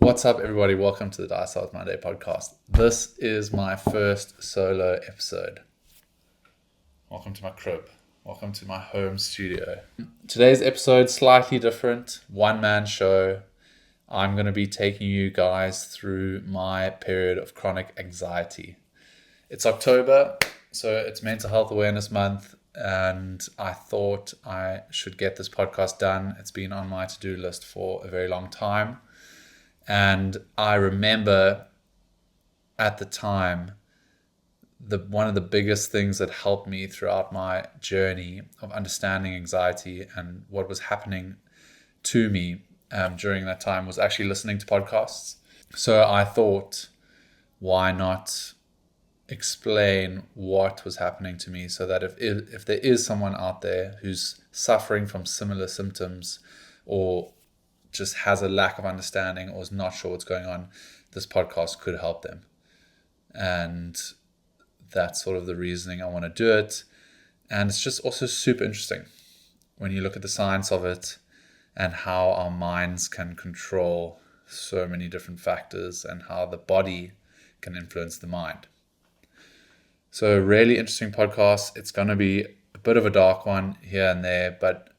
What's up, everybody? Welcome to the Die South Monday podcast. This is my first solo episode. Welcome to my crib. Welcome to my home studio. Today's episode slightly different. One-man show. I'm going to be taking you guys through my period of chronic anxiety. It's October, so it's Mental Health Awareness Month, and I thought I should get this podcast done. It's been on my to-do list for a very long time. And I remember at the time, one of the biggest things that helped me throughout my journey of understanding anxiety and what was happening to me during that time was actually listening to podcasts. So I thought, why not explain what was happening to me so that if there is someone out there who's suffering from similar symptoms or just has a lack of understanding or is not sure what's going on, this podcast could help them. And that's sort of the reasoning I want to do it. And it's just also super interesting when you look at the science of it and how our minds can control so many different factors and how the body can influence the mind. So really interesting podcast. It's going to be a bit of a dark one here and there, but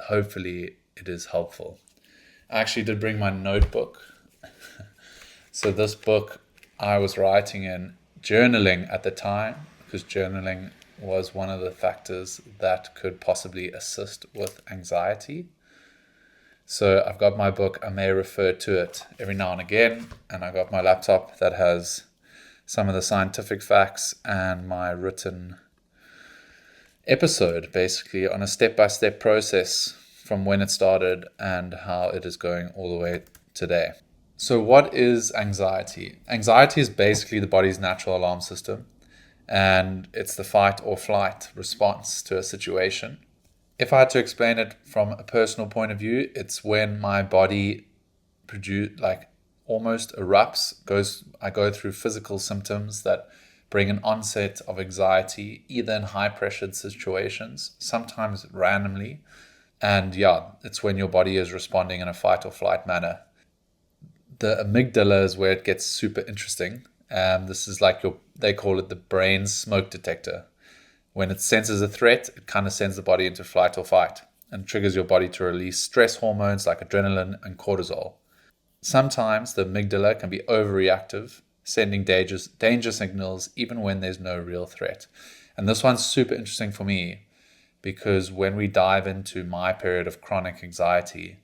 hopefully it is helpful. I actually did bring my notebook. So this book I was writing in journaling at the time, because journaling was one of the factors that could possibly assist with anxiety. So I've got my book. I may refer to it every now and again. And I got my laptop that has some of the scientific facts and my written episode, basically on a step-by-step process from when it started and how it is going all the way today. So what is anxiety? Anxiety is basically the body's natural alarm system, and it's the fight or flight response to a situation. If I had to explain it from a personal point of view, it's when my body almost erupts, I go through physical symptoms that bring an onset of anxiety, either in high-pressured situations, sometimes randomly. And it's when your body is responding in a fight or flight manner. The amygdala is where it gets super interesting. This is they call it the brain's smoke detector. When it senses a threat, it kind of sends the body into flight or fight and triggers your body to release stress hormones like adrenaline and cortisol. Sometimes the amygdala can be overreactive, sending danger signals even when there's no real threat. And this one's super interesting for me, because when we dive into my period of chronic anxiety,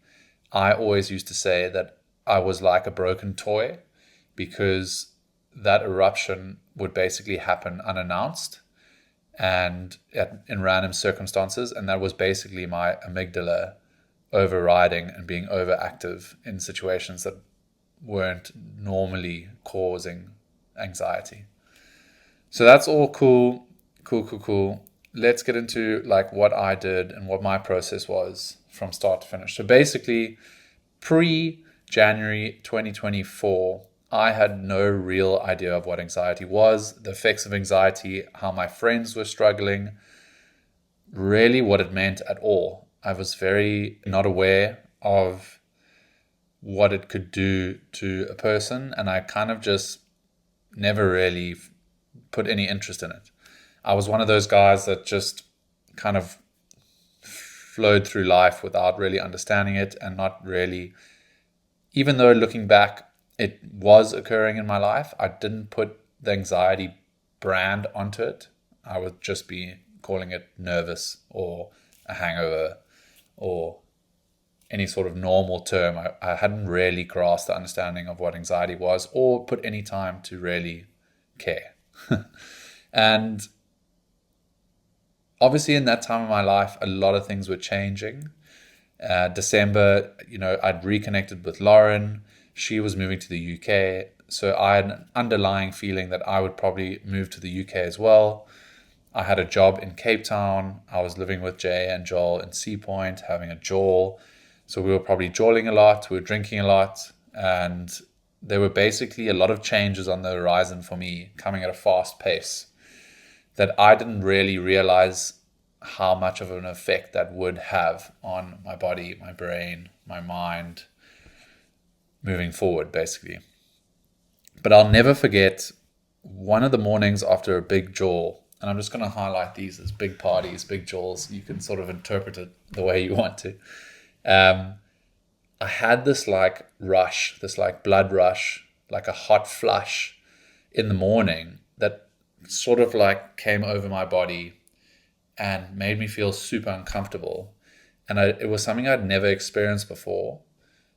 I always used to say that I was like a broken toy, because that eruption would basically happen unannounced and in random circumstances. And that was basically my amygdala overriding and being overactive in situations that weren't normally causing anxiety. So that's all cool. Let's get into what I did and what my process was from start to finish. So basically, pre-January 2024, I had no real idea of what anxiety was, the effects of anxiety, how my friends were struggling, really what it meant at all. I was very not aware of what it could do to a person, and I kind of just never really put any interest in it. I was one of those guys that just kind of flowed through life without really understanding it and not really, even though looking back, it was occurring in my life, I didn't put the anxiety brand onto it. I would just be calling it nervous or a hangover or any sort of normal term. I hadn't really grasped the understanding of what anxiety was or put any time to really care. And obviously, in that time of my life, a lot of things were changing. December, I'd reconnected with Lauren. She was moving to the UK. So I had an underlying feeling that I would probably move to the UK as well. I had a job in Cape Town. I was living with Jay and Joel in Sea Point, having a jawl. So we were probably jawling a lot. We were drinking a lot. And there were basically a lot of changes on the horizon for me, coming at a fast pace, that I didn't really realize how much of an effect that would have on my body, my brain, my mind, moving forward, basically. But I'll never forget one of the mornings after a big jaw, and I'm just going to highlight these as big parties, big jaws. You can sort of interpret it the way you want to. I had this like rush, this like blood rush, like a hot flush in the morning that sort of like came over my body and made me feel super uncomfortable. And it was something I'd never experienced before.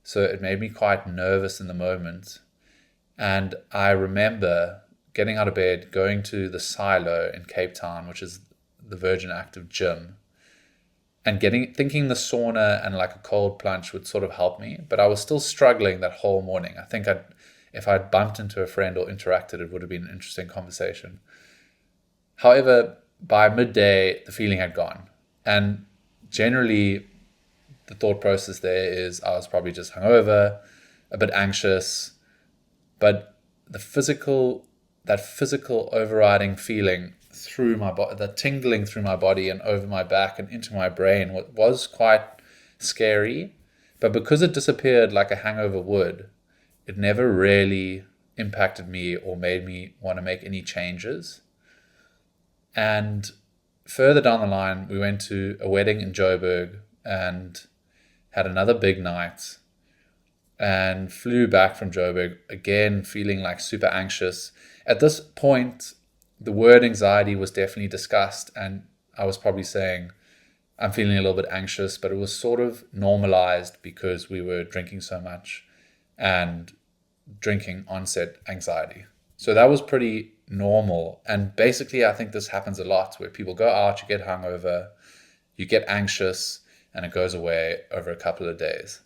So it made me quite nervous in the moment. And I remember getting out of bed, going to the Silo in Cape Town, which is the Virgin Active gym, and thinking the sauna and like a cold plunge would sort of help me. But I was still struggling that whole morning. I think if I'd bumped into a friend or interacted, it would have been an interesting conversation. However, by midday, the feeling had gone. And generally, the thought process there is I was probably just hungover, a bit anxious, but that physical overriding feeling through my body, the tingling through my body and over my back and into my brain was quite scary. But because it disappeared like a hangover would, it never really impacted me or made me want to make any changes. And further down the line, we went to a wedding in Joburg and had another big night and flew back from Joburg, again feeling like super anxious. At this point, the word anxiety was definitely discussed, and I was probably saying, I'm feeling a little bit anxious, but it was sort of normalized because we were drinking so much, and drinking onset anxiety. So that was pretty normal. And basically, I think this happens a lot where people go out, you get hungover, you get anxious, and it goes away over a couple of days.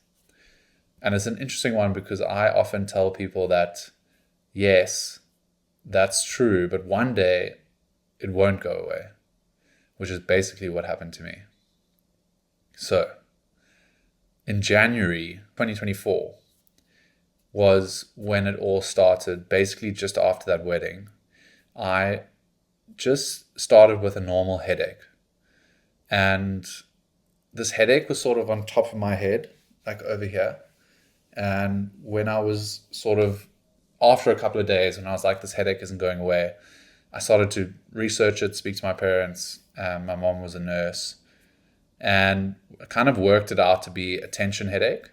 And it's an interesting one because I often tell people that, yes, that's true, but one day it won't go away, which is basically what happened to me. So, in January 2024 was when it all started, basically just after that wedding. I just started with a normal headache. And this headache was sort of on top of my head, like over here. And when I was sort of, after a couple of days, when I was like, this headache isn't going away, I started to research it, speak to my parents. My mom was a nurse. And I kind of worked it out to be a tension headache,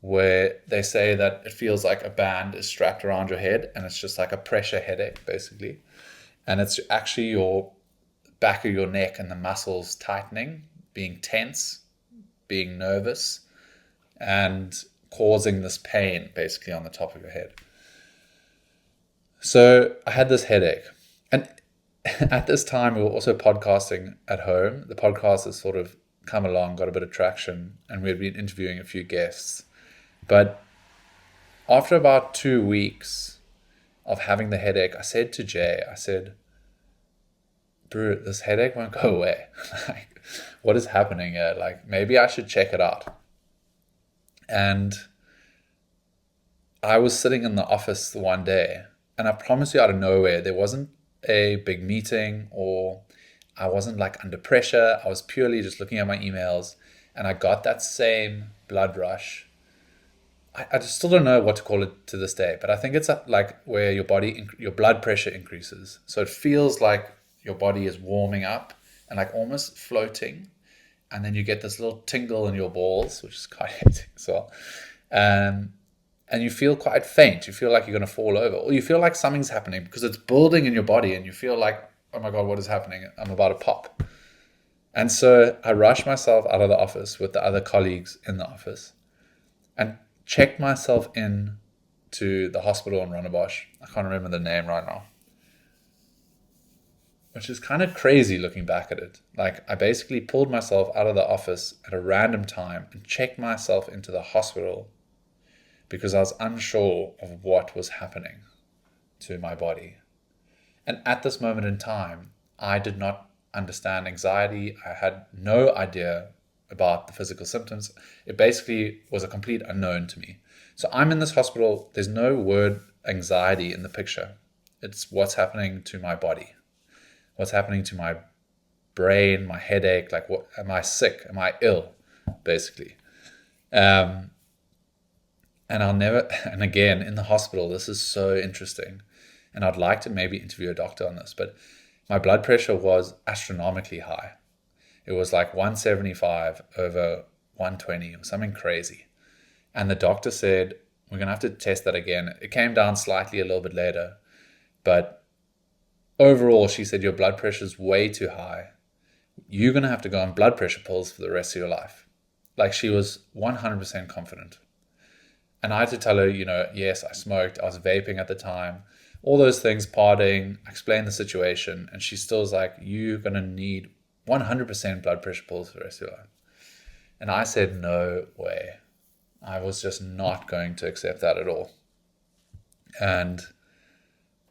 where they say that it feels like a band is strapped around your head and it's just like a pressure headache, basically. And it's actually your back of your neck and the muscles tightening, being tense, being nervous, and causing this pain basically on the top of your head. So I had this headache. And at this time, we were also podcasting at home. The podcast has sort of come along, got a bit of traction, and we had been interviewing a few guests. But after about 2 weeks of having the headache, I said to Jay, I said, bro, this headache won't go away. Like, what is happening here? Like, maybe I should check it out. And I was sitting in the office one day, and I promise you, out of nowhere, there wasn't a big meeting or I wasn't like under pressure. I was purely just looking at my emails, and I got that same blood rush. I just still don't know what to call it to this day, but I think it's like where your blood pressure increases. So it feels like your body is warming up and like almost floating. And then you get this little tingle in your balls, which is quite hectic as well. And you feel quite faint. You feel like you're going to fall over, or you feel like something's happening because it's building in your body and you feel like, oh my God, what is happening? I'm about to pop. And so I rushed myself out of the office with the other colleagues in the office and checked myself in to the hospital in Rondebosch. I can't remember the name right now, which is kind of crazy looking back at it. Like, I basically pulled myself out of the office at a random time and checked myself into the hospital because I was unsure of what was happening to my body. And at this moment in time, I did not understand anxiety. I had no idea about the physical symptoms. It basically was a complete unknown to me. So I'm in this hospital. There's no word anxiety in the picture. It's what's happening to my body. What's happening to my brain, my headache, like, what, am I sick? Am I ill? Basically. And And and again, in the hospital, this is so interesting. And I'd like to maybe interview a doctor on this, but my blood pressure was astronomically high. It was like 175 over 120 or something crazy. And the doctor said, we're going to have to test that again. It came down slightly a little bit later, but overall, she said, your blood pressure is way too high. You're going to have to go on blood pressure pills for the rest of your life. Like, she was 100% confident. And I had to tell her, yes, I smoked. I was vaping at the time. All those things, partying. I explained the situation. And she still was like, you're going to need 100% blood pressure pills for the rest of your life. And I said, no way. I was just not going to accept that at all. And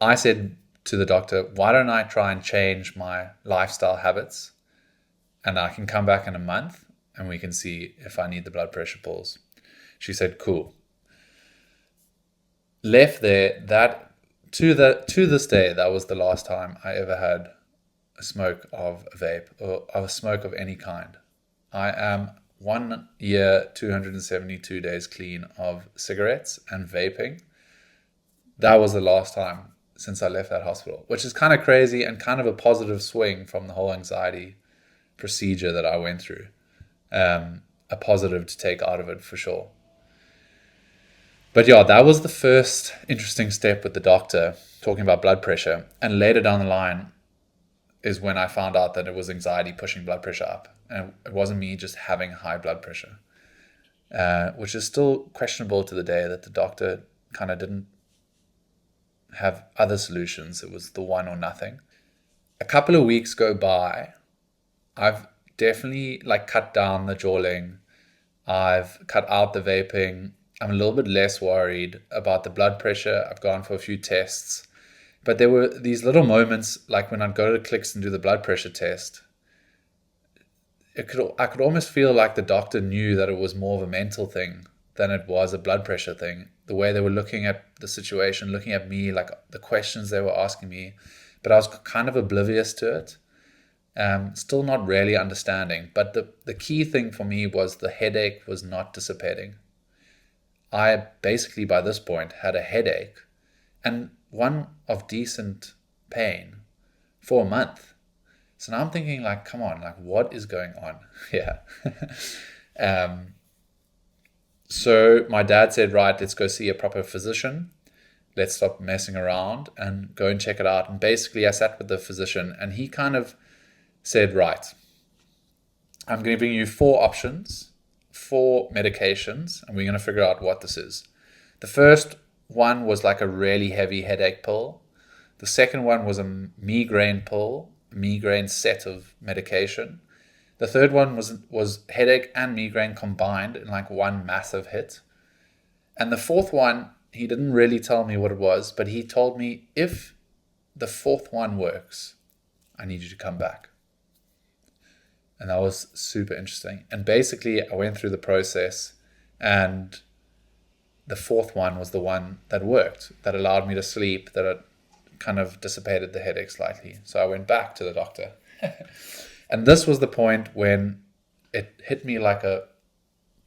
I said to the doctor, why don't I try and change my lifestyle habits? And I can come back in a month and we can see if I need the blood pressure pills. She said, cool. Left there. To this day, that was the last time I ever had a smoke of a vape or a smoke of any kind. I am 1 year, 272 days clean of cigarettes and vaping. That was the last time since I left that hospital, which is kind of crazy and kind of a positive swing from the whole anxiety procedure that I went through. A positive to take out of it for sure. But yeah, that was the first interesting step with the doctor, talking about blood pressure. And later down the line is when I found out that it was anxiety pushing blood pressure up. And it wasn't me just having high blood pressure, which is still questionable to the day, that the doctor kind of didn't have other solutions. It was the one or nothing. A couple of weeks go by. I've definitely cut down the jawling. I've cut out the vaping. I'm a little bit less worried about the blood pressure. I've gone for a few tests. But there were these little moments, like when I'd go to Clicks and do the blood pressure test, I could almost feel like the doctor knew that it was more of a mental thing than it was a blood pressure thing. The way they were looking at the situation, looking at me, like the questions they were asking me. But I was kind of oblivious to it. Still not really understanding. But the key thing for me was the headache was not dissipating. I basically, by this point, had a headache, and one of decent pain, for a month. So now I'm thinking, come on, what is going on here? So my dad said, right, let's go see a proper physician. Let's stop messing around and go and check it out. And basically I sat with the physician and he kind of said, right, I'm giving you 4 options, 4 medications, and we're going to figure out what this is. The first one was a really heavy headache pill. The second one was a migraine pill, a migraine set of medication. The third one was headache and migraine combined in one massive hit. And the fourth one, he didn't really tell me what it was, but he told me, if the fourth one works, I need you to come back. And that was super interesting. And basically, I went through the process, and the fourth one was the one that worked, that allowed me to sleep, that it kind of dissipated the headache slightly. So I went back to the doctor. And this was the point when it hit me like a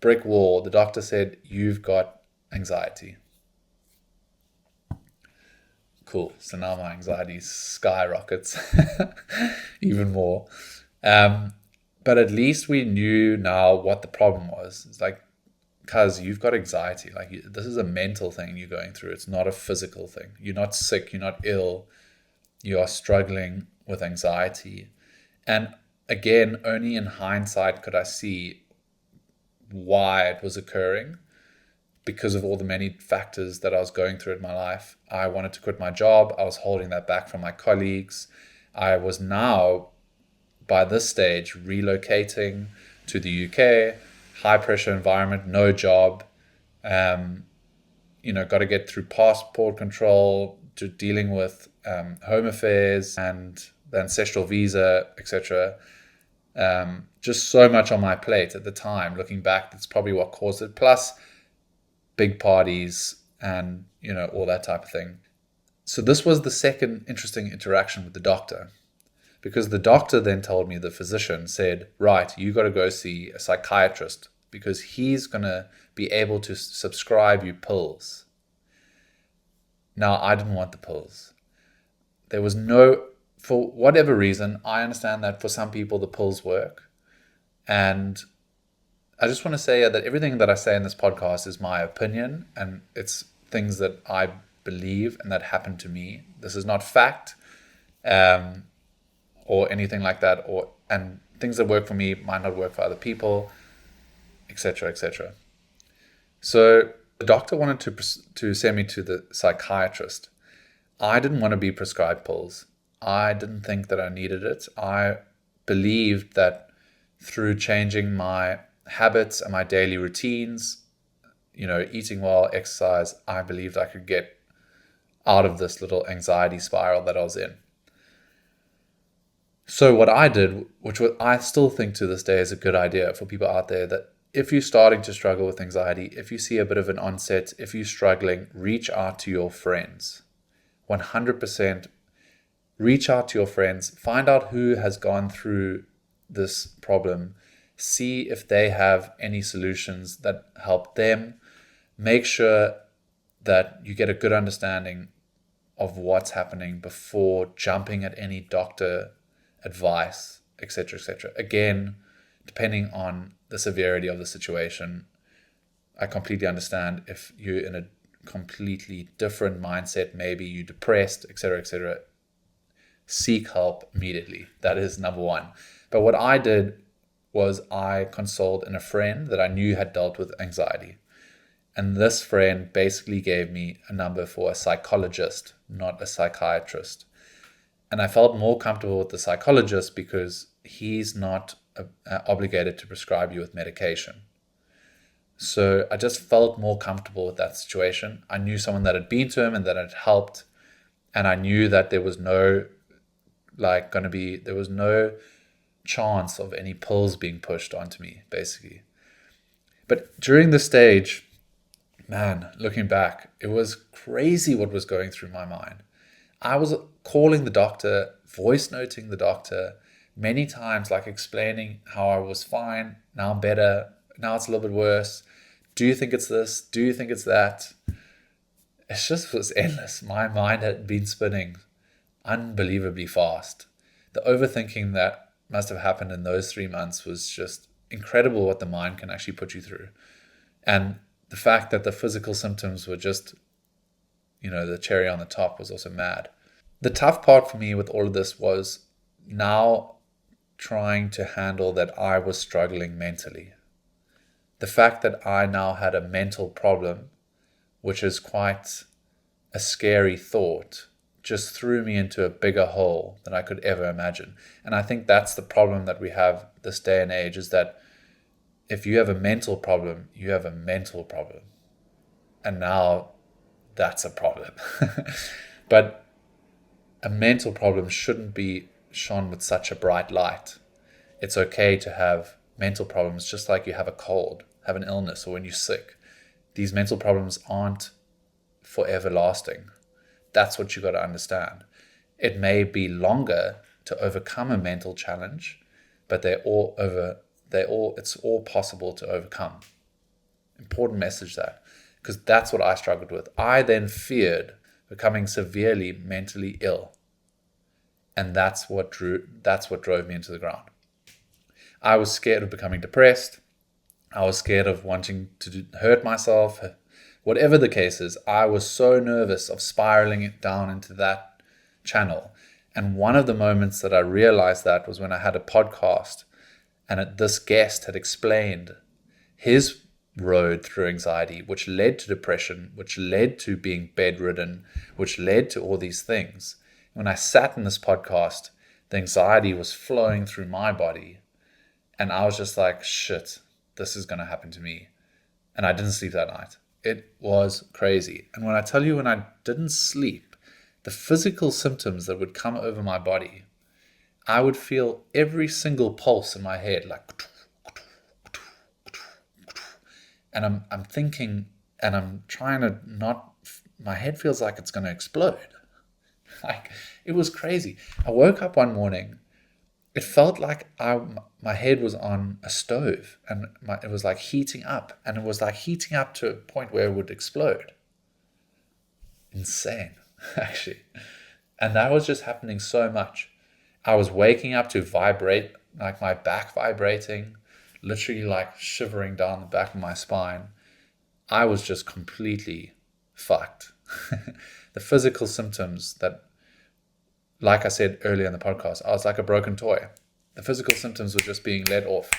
brick wall. The doctor said, you've got anxiety. Cool. So now my anxiety skyrockets even more. But at least we knew now what the problem was. It's cuz you've got anxiety. This is a mental thing you're going through. It's not a physical thing. You're not sick. You're not ill. You are struggling with anxiety. And again, only in hindsight could I see why it was occurring, because of all the many factors that I was going through in my life. I wanted to quit my job. I was holding that back from my colleagues. I was now, by this stage, relocating to the UK, high pressure environment, no job, got to get through passport control, to dealing with home affairs and the ancestral visa, etc. Just so much on my plate at the time. Looking back, that's probably what caused it. Plus big parties and, all that type of thing. So this was the second interesting interaction with the doctor. Because the doctor then told me, the physician said, right, you got to go see a psychiatrist because he's going to be able to subscribe you pills. Now, I didn't want the pills. There was for whatever reason, I understand that for some people the pills work. And I just want to say that everything that I say in this podcast is my opinion, and it's things that I believe and that happened to me. This is not fact or anything like that, and things that work for me might not work for other people, etc., etc. So the doctor wanted to send me to the psychiatrist. I didn't want to be prescribed pills. I didn't think that I needed it. I believed that through changing my habits and my daily routines, eating well, exercise, I believed I could get out of this little anxiety spiral that I was in. So what I did, which I still think to this day is a good idea for people out there, that if you're starting to struggle with anxiety, if you see a bit of an onset, if you're struggling, reach out to your friends. 100% reach out to your friends. Find out who has gone through this problem. See if they have any solutions that help them. Make sure that you get a good understanding of what's happening before jumping at any doctor advice, etc., etc. Again, depending on the severity of the situation, I completely understand if you're in a completely different mindset, maybe you're depressed, etc., etc. Seek help immediately. That is number one. But what I did was I consulted a friend that I knew had dealt with anxiety. And this friend basically gave me a number for a psychologist, not a psychiatrist. And I felt more comfortable with the psychologist because he's not obligated to prescribe you with medication. So I just felt more comfortable with that situation. I knew someone that had been to him and that had helped. And I knew that there was no chance of any pills being pushed onto me, basically. But during this stage, man, looking back, it was crazy what was going through my mind. I was calling the doctor, voice noting the doctor many times, like explaining how I was fine, now I'm better, now it's a little bit worse. Do you think it's this? Do you think it's that? It just was endless. My mind had been spinning unbelievably fast. The overthinking that must have happened in those 3 months was just incredible what the mind can actually put you through. And the fact that the physical symptoms were just, the cherry on the top was also mad. The tough part for me with all of this was now trying to handle that I was struggling mentally. The fact that I now had a mental problem, which is quite a scary thought, just threw me into a bigger hole than I could ever imagine. And I think that's the problem that we have this day and age, is that if you have a mental problem, you have a mental problem. And now that's a problem. But a mental problem shouldn't be shone with such a bright light. It's okay to have mental problems just like you have a cold, have an illness, or when you're sick. These mental problems aren't forever lasting. That's what you got to understand. It may be longer to overcome a mental challenge, but it's all possible to overcome. Important message that, because that's what I struggled with. I then feared becoming severely mentally ill, and that's what drove me into the ground. I was scared of becoming depressed. I was scared of wanting to hurt myself. Whatever the case is, I was so nervous of spiraling it down into that channel. And one of the moments that I realized that was when I had a podcast, and this guest had explained his road through anxiety, which led to depression, which led to being bedridden, which led to all these things. When I sat in this podcast, the anxiety was flowing through my body. And I was just like, shit, this is going to happen to me. And I didn't sleep that night. It was crazy. And when I tell you, when I didn't sleep, the physical symptoms that would come over my body, I would feel every single pulse in my head, like, and I'm thinking, and I'm trying to not, my head feels like it's going to explode. Like, it was crazy. I woke up one morning it felt like my head was on a stove, and it was like heating up, and it was like heating up to a point where it would explode. Insane, actually. And that was just happening so much. I was waking up to vibrate, like my back vibrating, literally like shivering down the back of my spine. I was just completely fucked. The physical symptoms that, like I said earlier in the podcast, I was like a broken toy. The physical symptoms were just being let off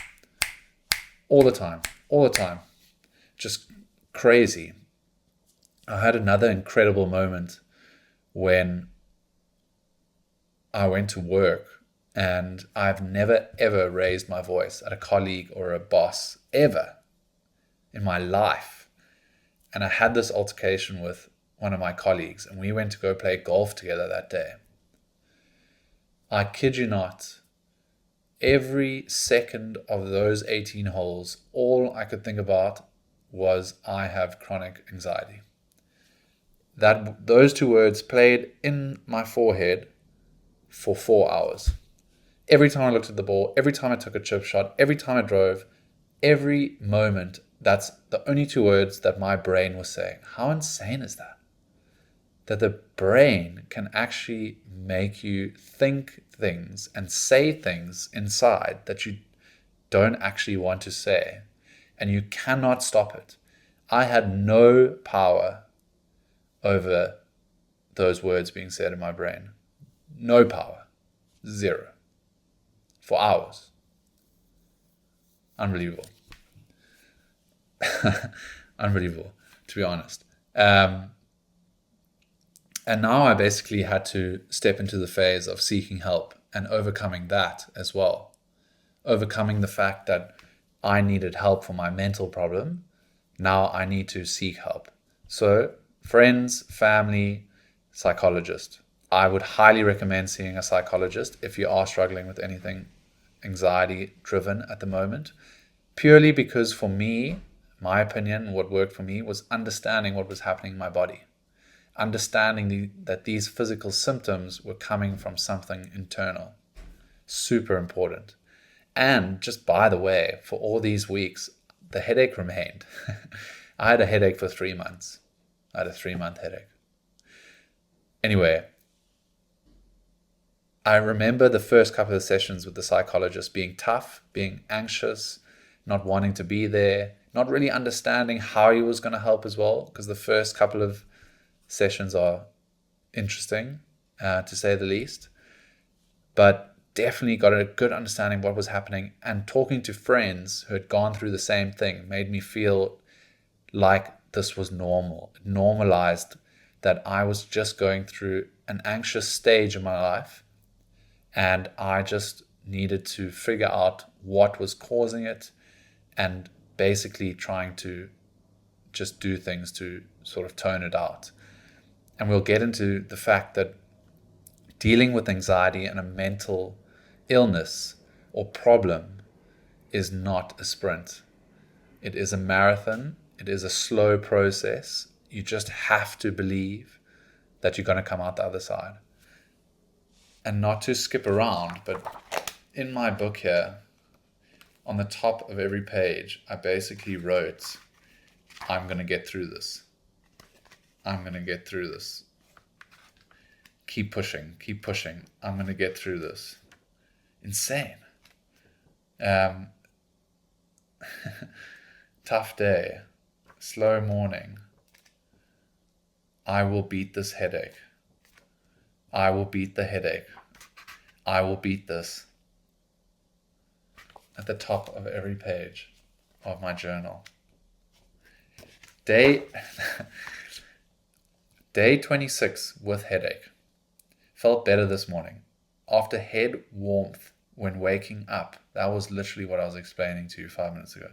all the time. Just crazy. I had another incredible moment when I went to work, and I've never ever raised my voice at a colleague or a boss ever in my life. And I had this altercation with one of my colleagues, and we went to go play golf together that day. I kid you not, every second of those 18 holes, all I could think about was I have chronic anxiety. Those two words played in my forehead for 4 hours. Every time I looked at the ball, every time I took a chip shot, every time I drove, every moment, that's the only two words that my brain was saying. How insane is that? That the brain can actually make you think things and say things inside that you don't actually want to say, and you cannot stop it. I had no power over those words being said in my brain. No power. Zero. For hours. Unbelievable. Unbelievable, to be honest. And now I basically had to step into the phase of seeking help and overcoming that as well. Overcoming the fact that I needed help for my mental problem. Now I need to seek help. So friends, family, psychologist. I would highly recommend seeing a psychologist if you are struggling with anything anxiety driven at the moment. Purely because for me, my opinion, what worked for me was understanding what was happening in my body. Understanding that these physical symptoms were coming from something internal. Super important. And just by the way, for all these weeks, the headache remained. I had a headache for 3 months. I had a 3-month headache. Anyway, I remember the first couple of sessions with the psychologist being tough, being anxious, not wanting to be there, not really understanding how he was going to help as well, because the first couple of sessions are interesting, to say the least. But definitely got a good understanding of what was happening, and talking to friends who had gone through the same thing made me feel like this was normal. It normalized that I was just going through an anxious stage in my life, and I just needed to figure out what was causing it and basically trying to just do things to sort of tone it out. And we'll get into the fact that dealing with anxiety and a mental illness or problem is not a sprint. It is a marathon. It is a slow process. You just have to believe that you're going to come out the other side. And not to skip around, but in my book here, on the top of every page, I basically wrote, I'm going to get through this. I'm going to get through this. Keep pushing. I'm going to get through this. Insane. Tough day. Slow morning. I will beat this headache. I will beat the headache. I will beat this. At the top of every page of my journal. Day 26 with headache. Felt better this morning. After head warmth when waking up. That was literally what I was explaining to you 5 minutes ago.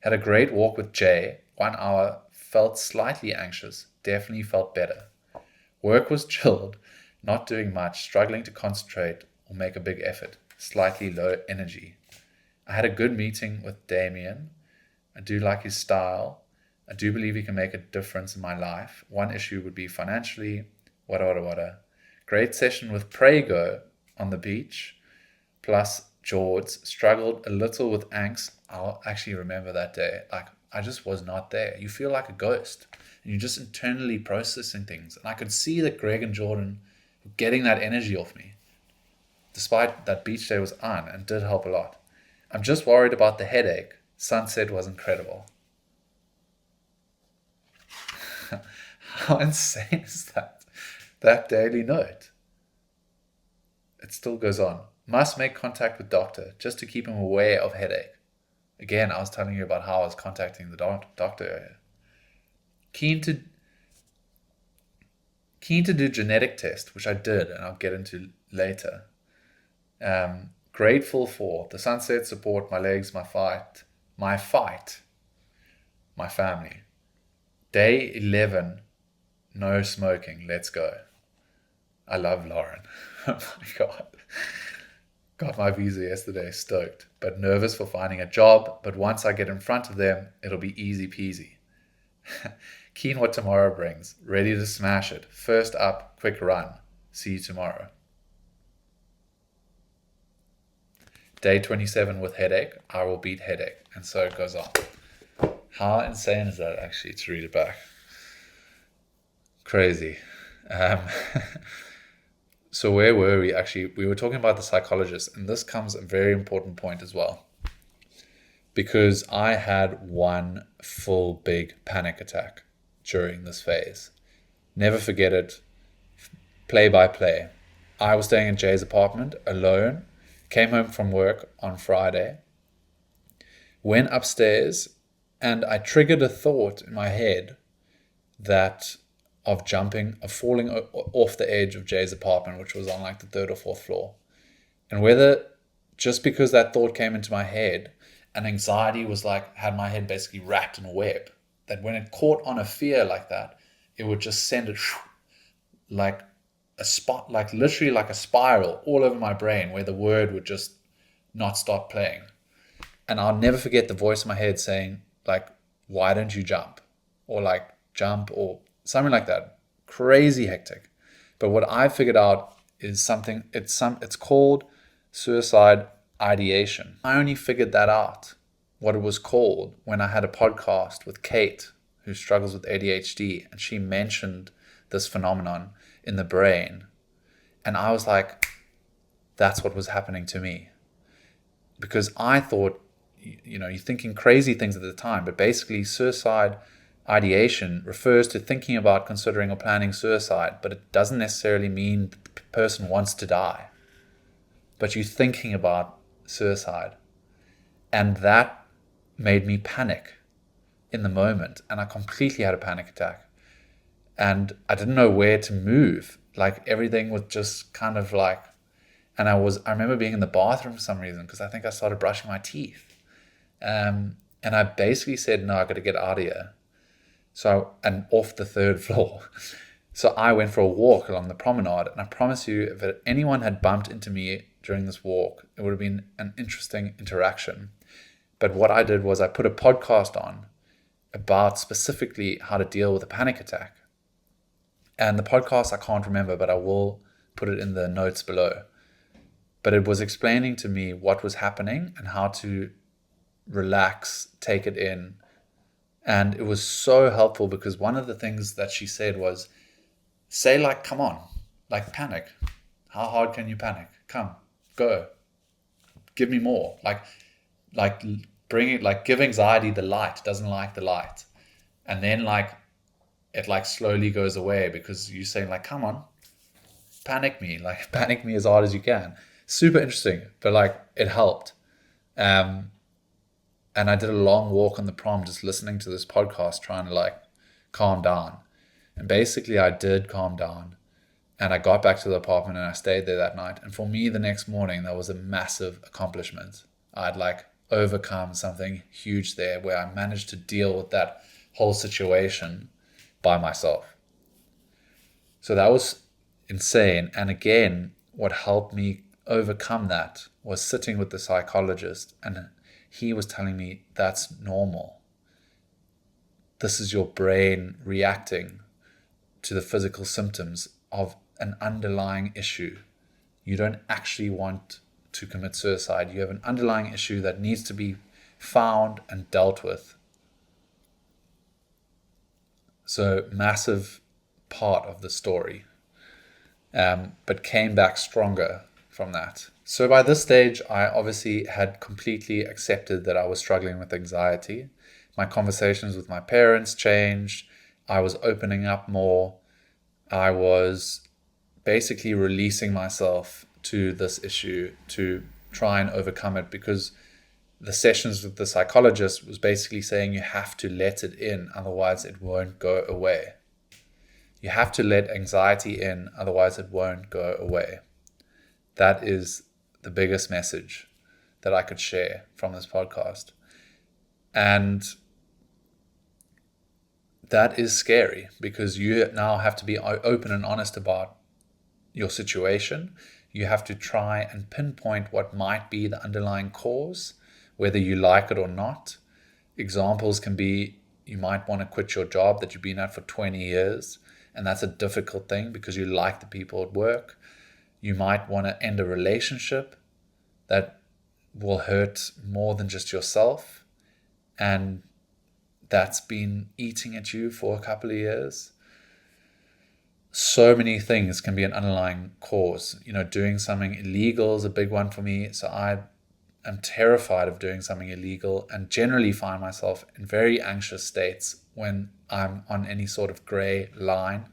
Had a great walk with Jay. 1 hour. Felt slightly anxious. Definitely felt better. Work was chilled. Not doing much. Struggling to concentrate or make a big effort. Slightly low energy. I had a good meeting with Damien. I do like his style. I do believe he can make a difference in my life. One issue would be financially. Wada. Great session with Prego on the beach. plus George struggled a little with angst. I'll actually remember that day. Like, I just was not there. You feel like a ghost and you're just internally processing things. And I could see that Greg and Jordan were getting that energy off me, despite that beach day was on, and did help a lot. I'm just worried about the headache. Sunset was incredible. How insane is that? That daily note. It still goes on. Must make contact with doctor just to keep him aware of headache. Again, I was telling you about how I was contacting the doctor earlier. Keen to do genetic test, which I did, and I'll get into later. Grateful for the sunset, support, my legs, my family. Day 11, no smoking, let's go. I love Lauren. Oh my God. Got my visa yesterday, stoked, but nervous for finding a job. But once I get in front of them, it'll be easy peasy. Keen what tomorrow brings, ready to smash it. First up, quick run. See you tomorrow. Day 27 with headache, I will beat headache. And so it goes on. How insane is that actually to read it back? Crazy. So where were we actually? We were talking about the psychologist, and this comes a very important point as well. Because I had one full big panic attack during this phase. Never forget it. Play by play. I was staying in Jay's apartment alone, came home from work on Friday, went upstairs, and I triggered a thought in my head that of falling off the edge of Jay's apartment, which was on like the 3rd or 4th floor. And whether just because that thought came into my head, and anxiety was like, had my head basically wrapped in a web, that when it caught on a fear like that, it would just send it like a spot, like literally like a spiral all over my brain where the word would just not stop playing. And I'll never forget the voice in my head saying like, why don't you jump? Or like jump or something like that. Crazy hectic. But what I figured out is it's called suicide ideation. I only figured that out, what it was called, when I had a podcast with Kate, who struggles with ADHD, and she mentioned this phenomenon in the brain. And I was like, that's what was happening to me. Because I thought, you're thinking crazy things at the time, but basically suicide ideation refers to thinking about, considering, or planning suicide, but it doesn't necessarily mean the person wants to die. But you're thinking about suicide. And that made me panic in the moment. And I completely had a panic attack. And I didn't know where to move. Like everything was just kind of like, and I remember being in the bathroom for some reason because I think I started brushing my teeth. And I basically said, no, I got to get out of here. And off the 3rd floor. So I went for a walk along the promenade, and I promise you, if anyone had bumped into me during this walk, it would have been an interesting interaction. But what I did was I put a podcast on about specifically how to deal with a panic attack. And the podcast I can't remember, but I will put it in the notes below. But it was explaining to me what was happening and how to relax, take it in. And it was so helpful because one of the things that she said was, say like, come on, like panic. How hard can you panic? Come, go. Give me more. Like bring it, like give anxiety the light. It doesn't like the light. And then like, it like slowly goes away because you're saying like, come on, panic me as hard as you can. Super interesting, but like it helped. And I did a long walk on the prom just listening to this podcast, trying to like calm down. And basically I did calm down, and I got back to the apartment and I stayed there that night. And for me, the next morning, that was a massive accomplishment. I'd like overcome something huge there where I managed to deal with that whole situation by myself. So that was insane. And again, what helped me overcome that was sitting with the psychologist, and he was telling me that's normal. This is your brain reacting to the physical symptoms of an underlying issue. You don't actually want to commit suicide. You have an underlying issue that needs to be found and dealt with. So massive part of the story, but came back stronger from that. So by this stage, I obviously had completely accepted that I was struggling with anxiety. My conversations with my parents changed. I was opening up more. I was basically releasing myself to this issue to try and overcome it, because the sessions with the psychologist was basically saying you have to let it in, otherwise it won't go away. You have to let anxiety in, otherwise it won't go away. That is the biggest message that I could share from this podcast. And that is scary, because you now have to be open and honest about your situation. You have to try and pinpoint what might be the underlying cause, whether you like it or not. Examples can be, you might want to quit your job that you've been at for 20 years, and that's a difficult thing because you like the people at work. You might want to end a relationship that will hurt more than just yourself, and that's been eating at you for a couple of years. So many things can be an underlying cause. Doing something illegal is a big one for me. So I'm terrified of doing something illegal, and generally find myself in very anxious states when I'm on any sort of gray line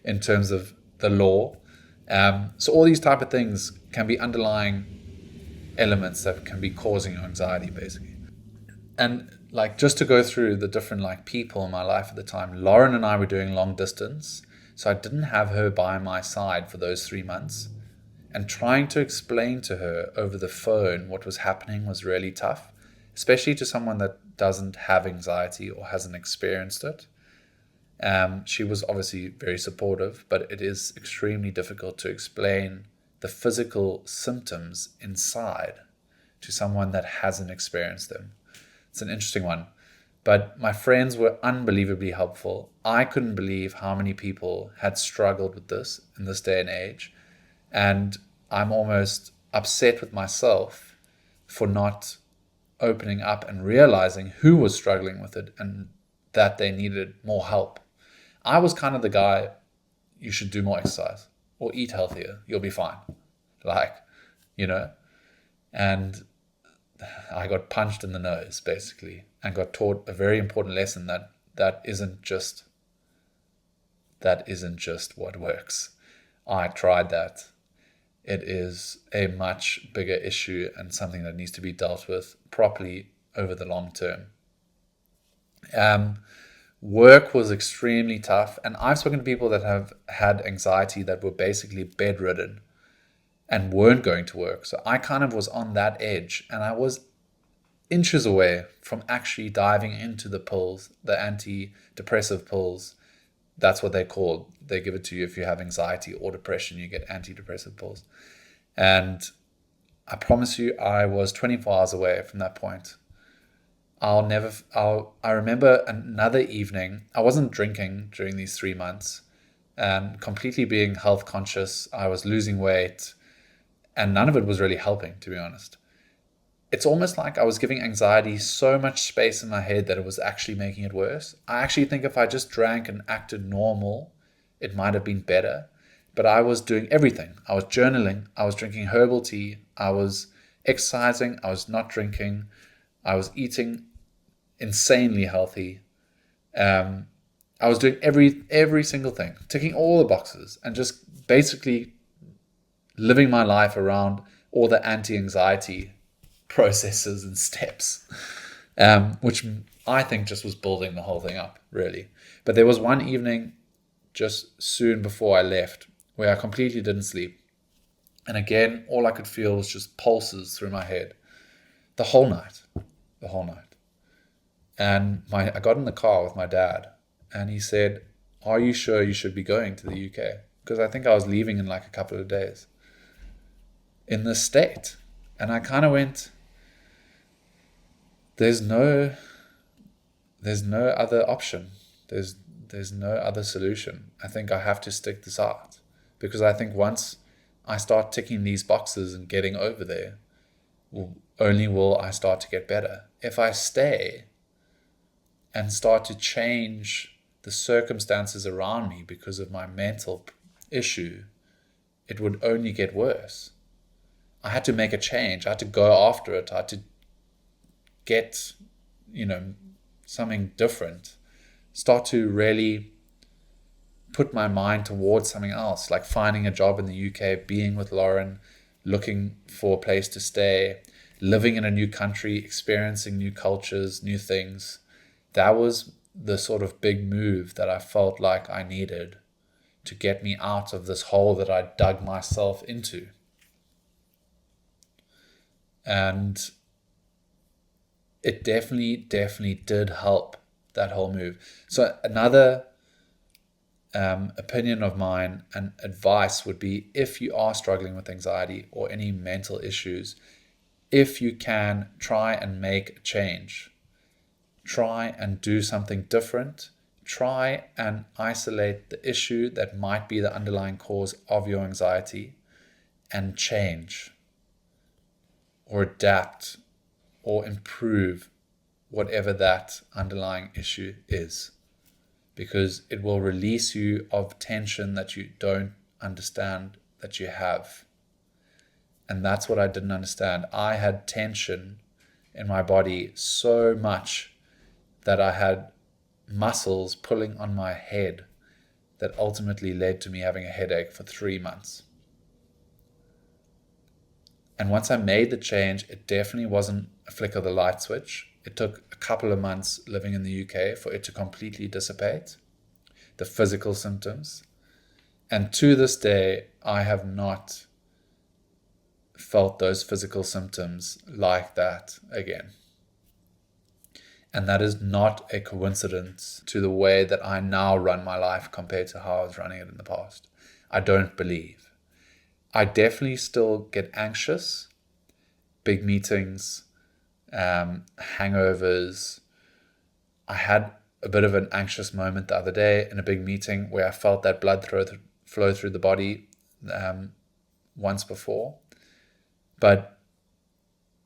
in terms of the law. So all these type of things can be underlying elements that can be causing your anxiety, basically. And just to go through the different people in my life at the time, Lauren and I were doing long distance, so I didn't have her by my side for those 3 months. And trying to explain to her over the phone what was happening was really tough, especially to someone that doesn't have anxiety or hasn't experienced it. She was obviously very supportive, but it is extremely difficult to explain the physical symptoms inside to someone that hasn't experienced them. It's an interesting one. But my friends were unbelievably helpful. I couldn't believe how many people had struggled with this in this day and age. And I'm almost upset with myself for not opening up and realizing who was struggling with it and that they needed more help. I was kind of the guy, you should do more exercise or eat healthier, you'll be fine. And I got punched in the nose, basically, and got taught a very important lesson that isn't just what works. I tried that. It is a much bigger issue and something that needs to be dealt with properly over the long term. Work was extremely tough, and I've spoken to people that have had anxiety that were basically bedridden and weren't going to work. So I kind of was on that edge, and I was inches away from actually diving into the pills, the antidepressive pills. That's what they're called. They give it to you if you have anxiety or depression, you get antidepressive pills. And I promise you, I was 24 hours away from that point. I remember another evening, I wasn't drinking during these 3 months, and completely being health conscious. I was losing weight, and none of it was really helping, to be honest. It's almost like I was giving anxiety so much space in my head that it was actually making it worse. I actually think if I just drank and acted normal, it might have been better. But I was doing everything. I was journaling. I was drinking herbal tea. I was exercising. I was not drinking. I was eating insanely healthy. I was doing every single thing, ticking all the boxes, and just basically living my life around all the anti-anxiety processes and steps, which I think just was building the whole thing up, really. But there was one evening just soon before I left where I completely didn't sleep. And again, all I could feel was just pulses through my head the whole night. And I got in the car with my dad, and he said, "Are you sure you should be going to the UK?" Because I think I was leaving in like a couple of days in this state. And I kind of went, there's no other option. There's no other solution. I think I have to stick this out, because I think once I start ticking these boxes and getting over there, only will I start to get better. If I stay and start to change the circumstances around me because of my mental issue, it would only get worse. I had to make a change. I had to go after it. I had to get, something different. Start to really put my mind towards something else, like finding a job in the UK, being with Lauren, looking for a place to stay, living in a new country, experiencing new cultures, new things. That was the sort of big move that I felt like I needed to get me out of this hole that I dug myself into. And it definitely did help, that whole move. So another opinion of mine and advice would be, if you are struggling with anxiety or any mental issues, if you can, try and make a change. Try and do something different. Try and isolate the issue that might be the underlying cause of your anxiety and change or adapt or improve whatever that underlying issue is, because it will release you of tension that you don't understand that you have. And that's what I didn't understand. I had tension in my body so much that I had muscles pulling on my head that ultimately led to me having a headache for 3 months. And once I made the change, it definitely wasn't a flick of the light switch. It took a couple of months living in the UK for it to completely dissipate, the physical symptoms. And to this day, I have not felt those physical symptoms like that again. And that is not a coincidence to the way that I now run my life compared to how I was running it in the past. I don't believe. I definitely still get anxious, big meetings, hangovers. I had a bit of an anxious moment the other day in a big meeting where I felt that blood flow through the body once before. And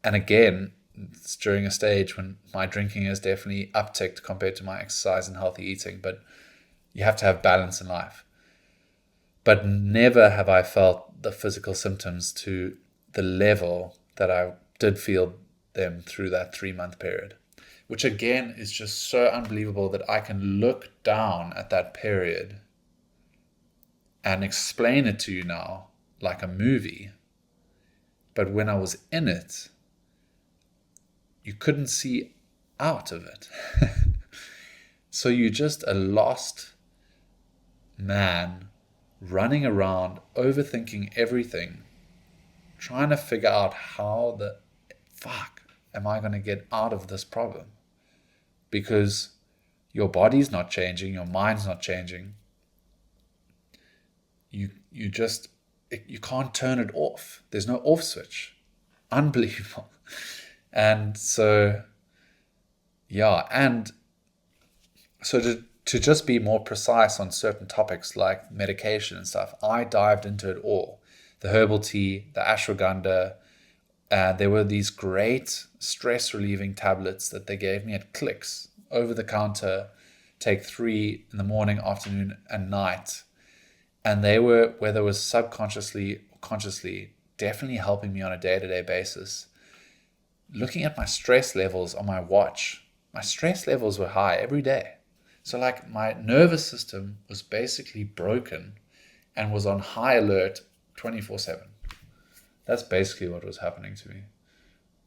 again, it's during a stage when my drinking is definitely upticked compared to my exercise and healthy eating, but you have to have balance in life. But never have I felt the physical symptoms to the level that I did feel them through that 3-month period, which again is just so unbelievable that I can look down at that period and explain it to you now like a movie. But when I was in it, you couldn't see out of it. So you're just a lost man running around, overthinking everything, trying to figure out how the fuck am I going to get out of this problem? Because your body's not changing, your mind's not changing. You can't turn it off. There's no off switch. Unbelievable. And so, yeah, and so to just be more precise on certain topics like medication and stuff, I dived into it all. The herbal tea, the ashwagandha, there were these great stress relieving tablets that they gave me at Clicks, over the counter, take 3 in the morning, afternoon, and night. And they were, whether it was subconsciously or consciously, definitely helping me on a day-to-day basis. Looking at my stress levels on my watch, my stress levels were high every day. So like my nervous system was basically broken and was on high alert 24/7. That's basically what was happening to me.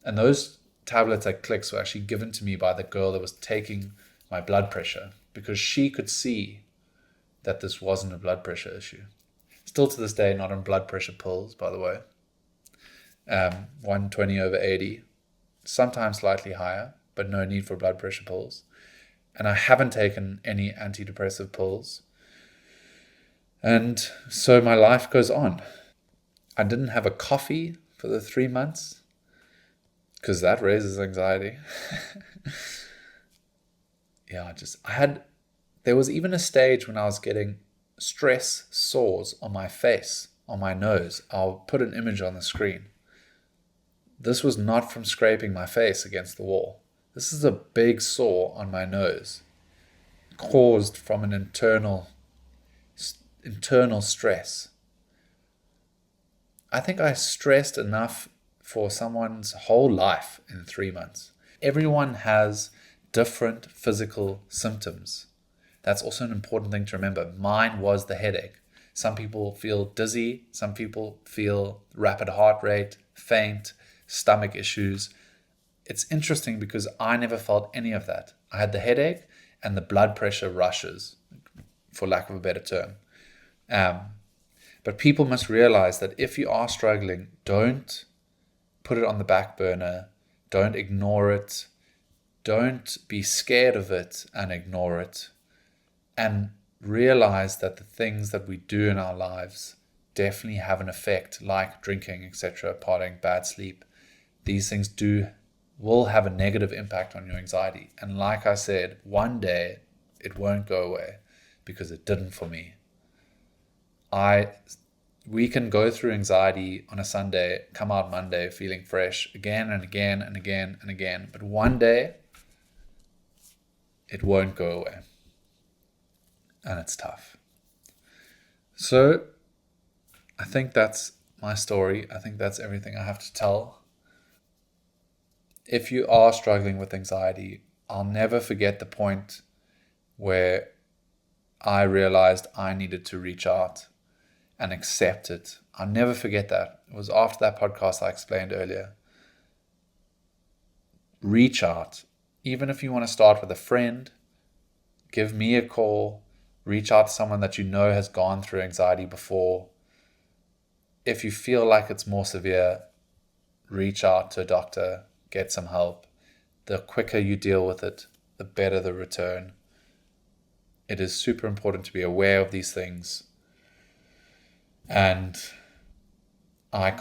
And those tablets at Clicks were actually given to me by the girl that was taking my blood pressure, because she could see that this wasn't a blood pressure issue. Still to this day, not on blood pressure pills, by the way. 120/80. Sometimes slightly higher, but no need for blood pressure pills. And I haven't taken any antidepressive pills. And so my life goes on. I didn't have a coffee for the 3 months because that raises anxiety. Yeah, there was even a stage when I was getting stress sores on my face. on my nose. I'll put an image on the screen. This was not from scraping my face against the wall. This is a big sore on my nose, caused from an internal stress. I think I stressed enough for someone's whole life in 3 months. Everyone has different physical symptoms. That's also an important thing to remember. Mine was the headache. Some people feel dizzy. Some people feel rapid heart rate, faint, stomach issues. It's interesting because I never felt any of that. I had the headache and the blood pressure rushes, for lack of a better term. But people must realize that if you are struggling, don't put it on the back burner. Don't ignore it. Don't be scared of it and ignore it. And realize that the things that we do in our lives definitely have an effect, like drinking, etc., partying, bad sleep. These things will have a negative impact on your anxiety. And like I said, one day it won't go away, because it didn't for me. We can go through anxiety on a Sunday, come out Monday feeling fresh again and again and again and again. But one day, it won't go away. And it's tough. So, I think that's my story. I think that's everything I have to tell. If you are struggling with anxiety, I'll never forget the point where I realized I needed to reach out and accept it. I'll never forget that. It was after that podcast I explained earlier. Reach out. Even if you want to start with a friend, give me a call. Reach out to someone that you know has gone through anxiety before. If you feel like it's more severe, reach out to a doctor, get some help. The quicker you deal with it, the better the return. It is super important to be aware of these things. And I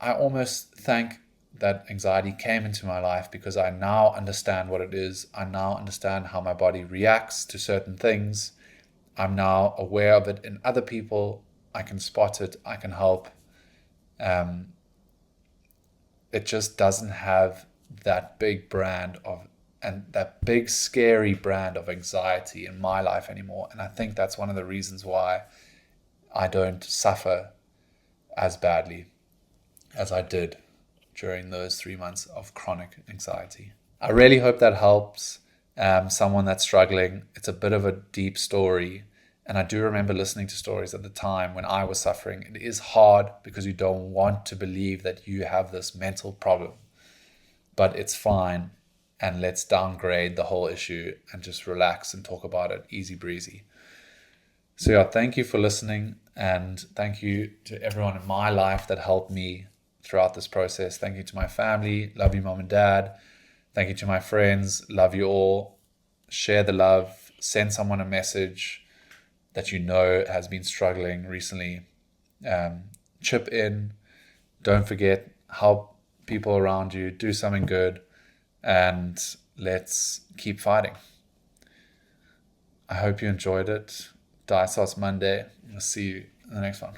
almost thank that anxiety came into my life, because I now understand what it is. I now understand how my body reacts to certain things. I'm now aware of it in other people. I can spot it. I can help. It just doesn't have that big that big scary brand of anxiety in my life anymore. And I think that's one of the reasons why I don't suffer as badly as I did during those 3 months of chronic anxiety. I really hope that helps someone that's struggling. It's a bit of a deep story. And I do remember listening to stories at the time when I was suffering. It is hard because you don't want to believe that you have this mental problem. But it's fine. And let's downgrade the whole issue and just relax and talk about it easy breezy. So yeah, thank you for listening. And thank you to everyone in my life that helped me throughout this process. Thank you to my family. Love you, mom and dad. Thank you to my friends. Love you all. Share the love. Send someone a message that you know has been struggling recently. Chip in. Don't forget, help people around you. Do something good. And let's keep fighting. I hope you enjoyed it. Dice Sauce Monday. I'll see you in the next one.